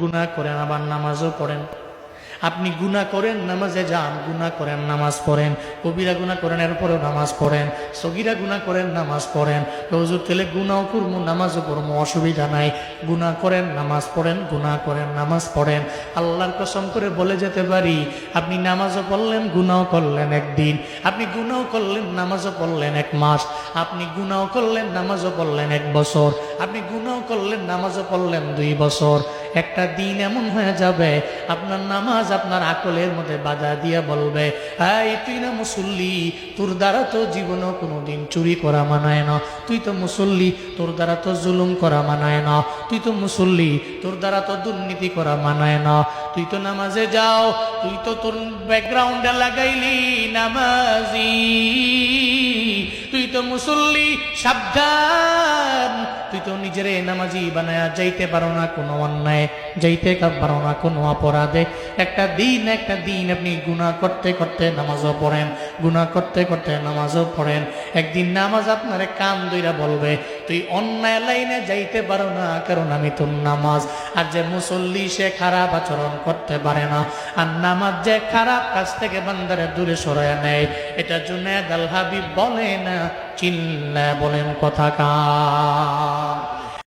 গুনাহ করেন আবার নামাজও পড়েন। আপনি গুনাহ করেন নামাজে যান, গুনাহ করেন নামাজ পড়েন, কবিরা গুনাহ করেন এরপরেও নামাজ পড়েন, সগীরা গুনাহ করেন নামাজ পড়েন। হুজুর তাহলে গুনাহও করবো নামাজও পড়বো, অসুবিধা নাই। গুনাহ করেন নামাজ পড়েন, গুনাহ করেন নামাজ পড়েন। আল্লাহর কসম করে বলে যেতে পারি, আপনি নামাজও পড়লেন গুনাহও করলেন একদিন, আপনি গুনাহও করলেন নামাজও পড়লেন 1 মাস, আপনি গুনাহও করলেন নামাজও পড়লেন 1 বছর, আপনি গুনাহও করলেন নামাজও পড়লেন 2 বছর। একটা দিন এমন হয়ে যাবে আপনার নামাজ আপনার আকলের মধ্যে বাধা দিয়া বলবে, এই তুই না মুসল্লি, তোর দ্বারা তো জীবনও কোনোদিন চুরি করা মানায় না, তুই তো মুসল্লি, তোর দ্বারা তো জুলুম করা মানায় না, তুই তো মুসল্লি, তোর দ্বারা তো দুর্নীতি করা মানায় না, তুই তো নামাজে যাও, তুই তো তোর ব্যাকগ্রাউন্ডে লাগাইলি নামাজি, তুই তো মুসল্লি, সাবধান, তুই তো নিজের নামাজি বানায়া যাইতে পারো না কোনো অন্যায়, যাইতে পারো না কোনো অপরাধে। একটা দিন আপনি গুনাহ করতে করতে নামাজও পড়েন, গুনাহ করতে করতে নামাজও পড়েন। একদিন নামাজ আপনারে কান ধইরা বলবে, তুই অন্যায় লাইনে যাইতে পারো না, কারণ আমি তোর নামাজ। আর যে মুসল্লি সে খারাপ আচরণ করতে পারে না, আর নামাজ যে খারাপ কাজ থেকে বান্দারে দূরে সরায় নেয়। এটা জুনায়েদ আল হাবিব বলে না, চিল্লা বলেন কথা কার।